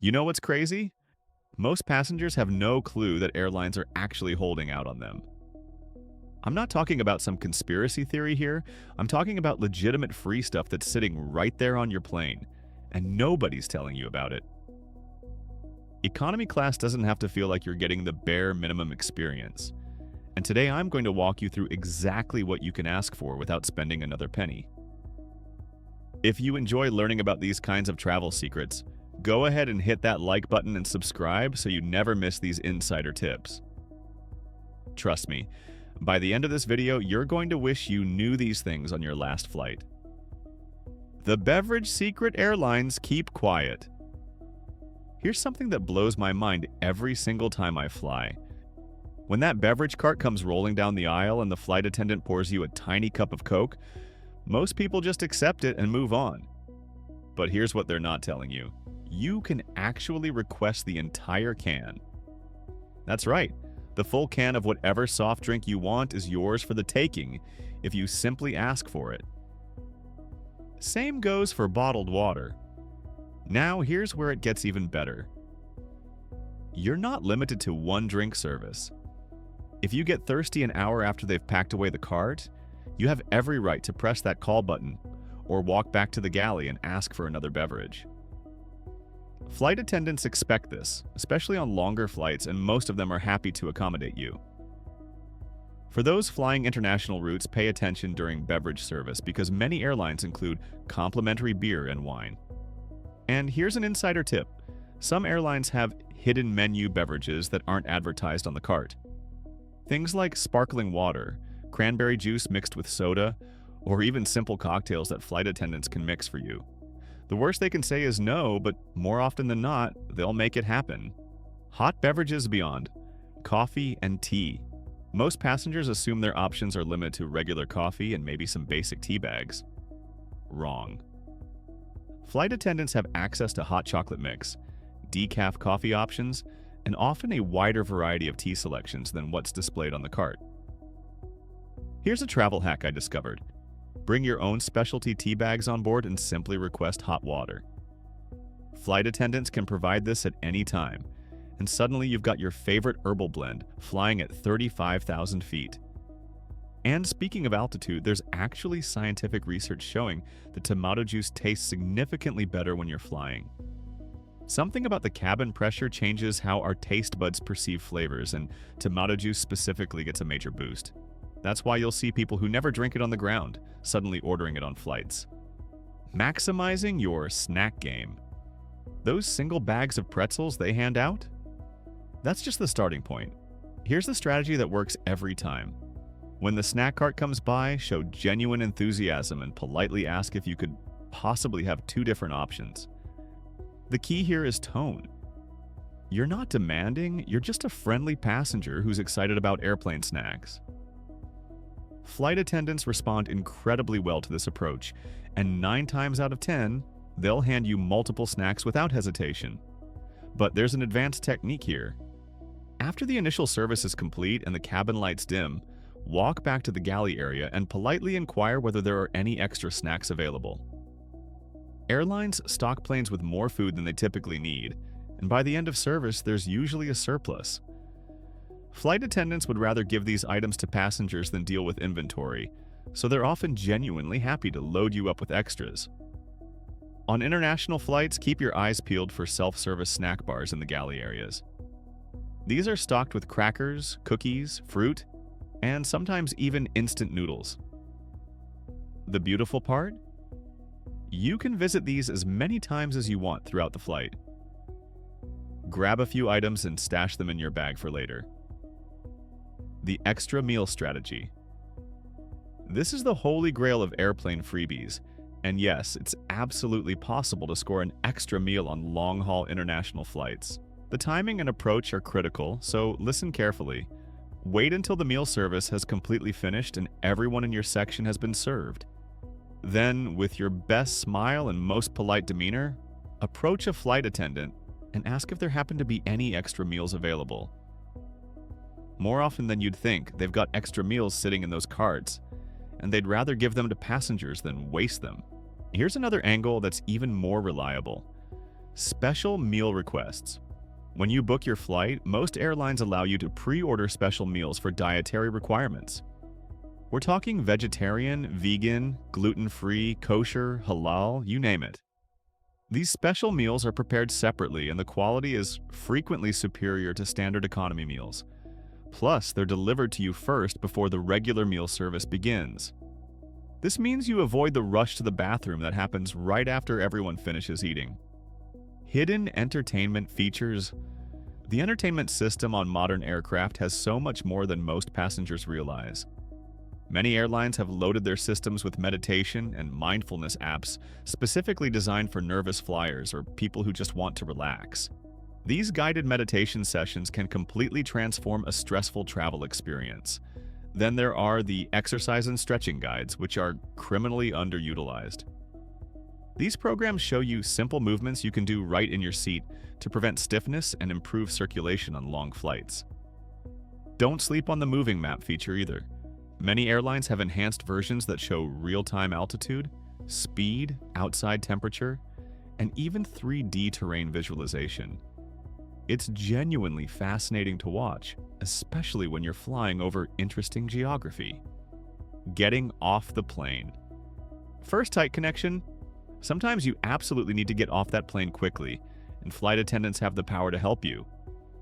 You know what's crazy? Most passengers have no clue that airlines are actually holding out on them. I'm not talking about some conspiracy theory here. I'm talking about legitimate free stuff that's sitting right there on your plane, and nobody's telling you about it. Economy class doesn't have to feel like you're getting the bare minimum experience. And today I'm going to walk you through exactly what you can ask for without spending another penny. If you enjoy learning about these kinds of travel secrets, go ahead and hit that like button and subscribe so you never miss these insider tips. Trust me, by the end of this video, you're going to wish you knew these things on your last flight. The beverage secret airlines keep quiet. Here's something that blows my mind every single time I fly. When that beverage cart comes rolling down the aisle and the flight attendant pours you a tiny cup of Coke, most people just accept it and move on. But here's what they're not telling you. You can actually request the entire can. That's right. The full can of whatever soft drink you want is yours for the taking if you simply ask for it. Same goes for bottled water. Now here's where it gets even better. You're not limited to one drink service. If you get thirsty an hour after they've packed away the cart, you have every right to press that call button or walk back to the galley and ask for another beverage. Flight attendants expect this, especially on longer flights, and most of them are happy to accommodate you. For those flying international routes, pay attention during beverage service because many airlines include complimentary beer and wine. And here's an insider tip. Some airlines have hidden menu beverages that aren't advertised on the cart. Things like sparkling water, cranberry juice mixed with soda, or even simple cocktails that flight attendants can mix for you. The worst they can say is no, but more often than not, they'll make it happen. Hot beverages beyond. Coffee and tea. Most passengers assume their options are limited to regular coffee and maybe some basic tea bags. Wrong. Flight attendants have access to hot chocolate mix, decaf coffee options, and often a wider variety of tea selections than what's displayed on the cart. Here's a travel hack I discovered. Bring your own specialty tea bags on board and simply request hot water. Flight attendants can provide this at any time, and suddenly you've got your favorite herbal blend flying at 35,000 feet. And speaking of altitude, there's actually scientific research showing that tomato juice tastes significantly better when you're flying. Something about the cabin pressure changes how our taste buds perceive flavors, and tomato juice specifically gets a major boost. That's why you'll see people who never drink it on the ground suddenly ordering it on flights. Maximizing your snack game. Those single bags of pretzels they hand out? That's just the starting point. Here's the strategy that works every time. When the snack cart comes by, show genuine enthusiasm and politely ask if you could possibly have two different options. The key here is tone. You're not demanding, you're just a friendly passenger who's excited about airplane snacks. Flight attendants respond incredibly well to this approach, and 9 times out of 10, they'll hand you multiple snacks without hesitation. But there's an advanced technique here. After the initial service is complete and the cabin lights dim, walk back to the galley area and politely inquire whether there are any extra snacks available. Airlines stock planes with more food than they typically need, and by the end of service, there's usually a surplus. Flight attendants would rather give these items to passengers than deal with inventory, so they're often genuinely happy to load you up with extras. On international flights, keep your eyes peeled for self-service snack bars in the galley areas. These are stocked with crackers, cookies, fruit, and sometimes even instant noodles. The beautiful part? You can visit these as many times as you want throughout the flight. Grab a few items and stash them in your bag for later. The extra meal strategy. This is the holy grail of airplane freebies, and yes, it's absolutely possible to score an extra meal on long-haul international flights. The timing and approach are critical, so listen carefully. Wait until the meal service has completely finished and everyone in your section has been served. Then, with your best smile and most polite demeanor, approach a flight attendant and ask if there happen to be any extra meals available. More often than you'd think, they've got extra meals sitting in those carts, and they'd rather give them to passengers than waste them. Here's another angle that's even more reliable. Special meal requests. When you book your flight, most airlines allow you to pre-order special meals for dietary requirements. We're talking vegetarian, vegan, gluten-free, kosher, halal, you name it. These special meals are prepared separately and the quality is frequently superior to standard economy meals. Plus, they're delivered to you first before the regular meal service begins. This means you avoid the rush to the bathroom that happens right after everyone finishes eating. Hidden entertainment features. The entertainment system on modern aircraft has so much more than most passengers realize. Many airlines have loaded their systems with meditation and mindfulness apps specifically designed for nervous flyers or people who just want to relax. These guided meditation sessions can completely transform a stressful travel experience. Then there are the exercise and stretching guides, which are criminally underutilized. These programs show you simple movements you can do right in your seat to prevent stiffness and improve circulation on long flights. Don't sleep on the moving map feature either. Many airlines have enhanced versions that show real-time altitude, speed, outside temperature, and even 3D terrain visualization. It's genuinely fascinating to watch, especially when you're flying over interesting geography. Getting off the plane. First tight connection. Sometimes you absolutely need to get off that plane quickly, and flight attendants have the power to help you.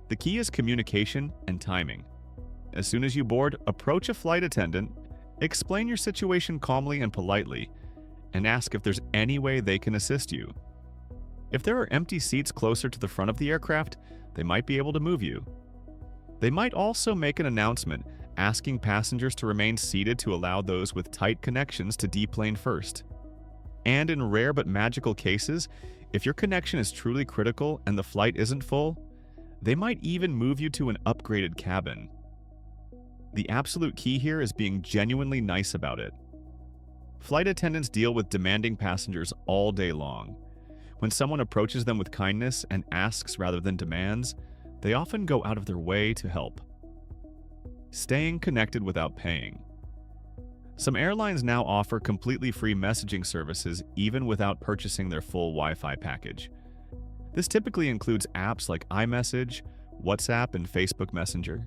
The key is communication and timing. As soon as you board, approach a flight attendant, explain your situation calmly and politely, and ask if there's any way they can assist you. If there are empty seats closer to the front of the aircraft, they might be able to move you. They might also make an announcement asking passengers to remain seated to allow those with tight connections to deplane first. And in rare but magical cases, if your connection is truly critical and the flight isn't full, they might even move you to an upgraded cabin. The absolute key here is being genuinely nice about it. Flight attendants deal with demanding passengers all day long. When someone approaches them with kindness and asks rather than demands, they often go out of their way to help. Staying connected without paying. Some airlines now offer completely free messaging services even without purchasing their full Wi-Fi package. This typically includes apps like iMessage, WhatsApp, and Facebook Messenger.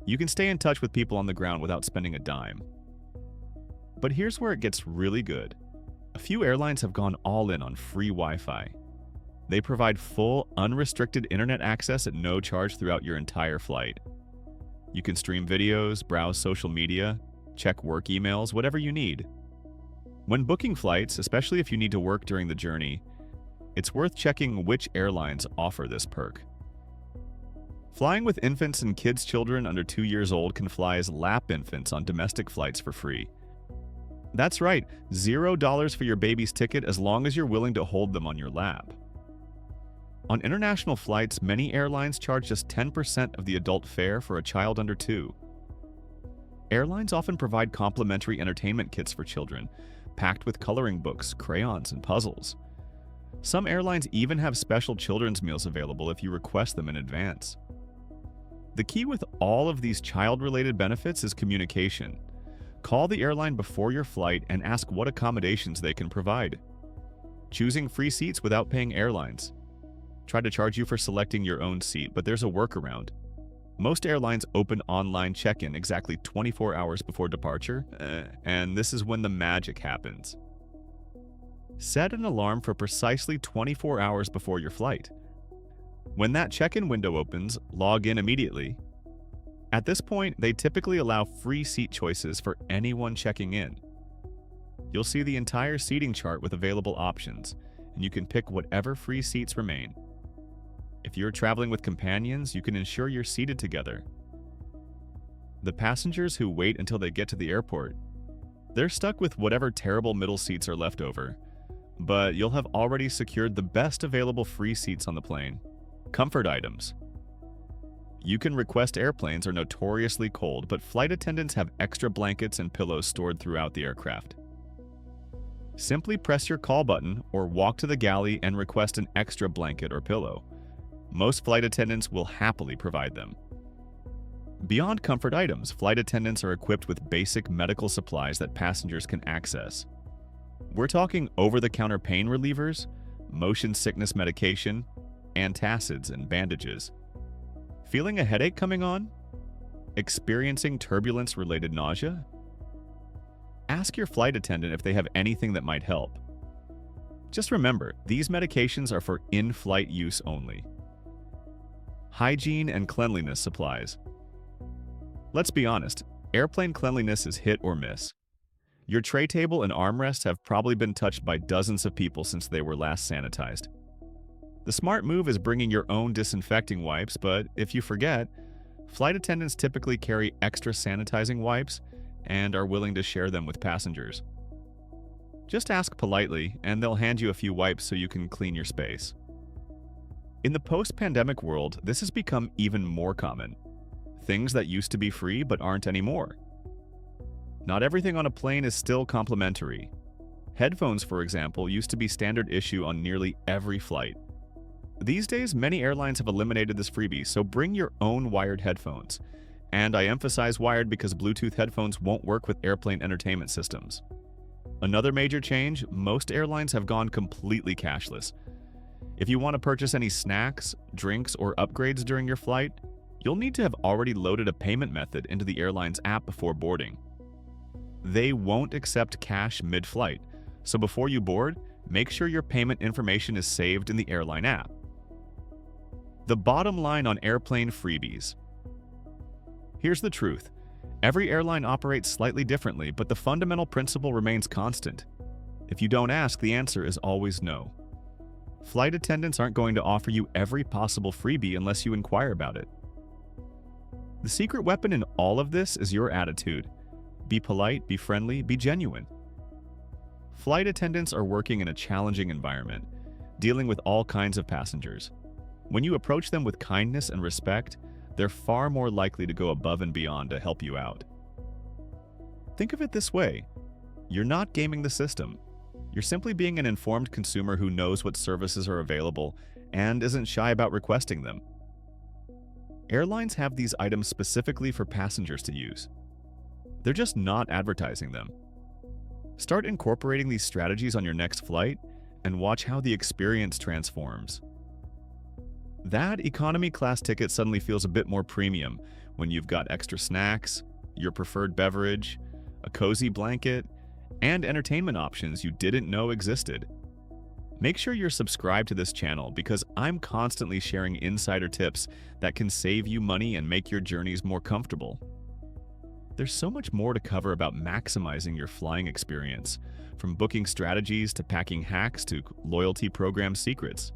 You can stay in touch with people on the ground without spending a dime. But here's where it gets really good. A few airlines have gone all in on free Wi-Fi. They provide full, unrestricted internet access at no charge throughout your entire flight. You can stream videos, browse social media, check work emails, whatever you need. When booking flights, especially if you need to work during the journey, it's worth checking which airlines offer this perk. Flying with infants and kids' children under 2 years old can fly as lap infants on domestic flights for free. That's right, $0 for your baby's ticket as long as you're willing to hold them on your lap. On international flights, many airlines charge just 10% of the adult fare for a child under 2. Airlines often provide complimentary entertainment kits for children, packed with coloring books, crayons, and puzzles. Some airlines even have special children's meals available if you request them in advance. The key with all of these child-related benefits is communication. Call the airline before your flight and ask what accommodations they can provide. Choosing free seats without paying airlines. Try to charge you for selecting your own seat, but there's a workaround. Most airlines open online check-in exactly 24 hours before departure, and this is when the magic happens. Set an alarm for precisely 24 hours before your flight. When that check-in window opens, log in immediately. At this point, they typically allow free seat choices for anyone checking in. You'll see the entire seating chart with available options, and you can pick whatever free seats remain. If you're traveling with companions, you can ensure you're seated together. The passengers who wait until they get to the airport, they're stuck with whatever terrible middle seats are left over, but you'll have already secured the best available free seats on the plane. Comfort items. You can request. Airplanes are notoriously cold, but flight attendants have extra blankets and pillows stored throughout the aircraft. Simply press your call button or walk to the galley and request an extra blanket or pillow. Most flight attendants will happily provide them. Beyond comfort items, flight attendants are equipped with basic medical supplies that passengers can access. We're talking over-the-counter pain relievers, motion sickness medication, antacids, and bandages. Feeling a headache coming on? Experiencing turbulence-related nausea? Ask your flight attendant if they have anything that might help. Just remember, these medications are for in-flight use only. Hygiene and cleanliness supplies. Let's be honest, airplane cleanliness is hit or miss. Your tray table and armrest have probably been touched by dozens of people since they were last sanitized. The smart move is bringing your own disinfecting wipes, but if you forget, flight attendants typically carry extra sanitizing wipes and are willing to share them with passengers. Just ask politely, and they'll hand you a few wipes so you can clean your space. In the post-pandemic world, this has become even more common. Things that used to be free but aren't anymore. Not everything on a plane is still complimentary. Headphones, for example, used to be standard issue on nearly every flight. These days, many airlines have eliminated this freebie, so bring your own wired headphones. And I emphasize wired because Bluetooth headphones won't work with airplane entertainment systems. Another major change, most airlines have gone completely cashless. If you want to purchase any snacks, drinks, or upgrades during your flight, you'll need to have already loaded a payment method into the airline's app before boarding. They won't accept cash mid-flight, so before you board, make sure your payment information is saved in the airline app. The bottom line on airplane freebies. Here's the truth. Every airline operates slightly differently, but the fundamental principle remains constant. If you don't ask, the answer is always no. Flight attendants aren't going to offer you every possible freebie unless you inquire about it. The secret weapon in all of this is your attitude. Be polite, be friendly, be genuine. Flight attendants are working in a challenging environment, dealing with all kinds of passengers. When you approach them with kindness and respect, they're far more likely to go above and beyond to help you out. Think of it this way. You're not gaming the system. You're simply being an informed consumer who knows what services are available and isn't shy about requesting them. Airlines have these items specifically for passengers to use. They're just not advertising them. Start incorporating these strategies on your next flight and watch how the experience transforms. That economy class ticket suddenly feels a bit more premium when you've got extra snacks, your preferred beverage, a cozy blanket, and entertainment options you didn't know existed. Make sure you're subscribed to this channel because I'm constantly sharing insider tips that can save you money and make your journeys more comfortable. There's so much more to cover about maximizing your flying experience, from booking strategies to packing hacks to loyalty program secrets.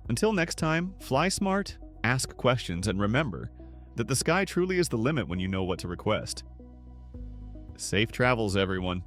Until next time, fly smart, ask questions, and remember that the sky truly is the limit when you know what to request. Safe travels, everyone.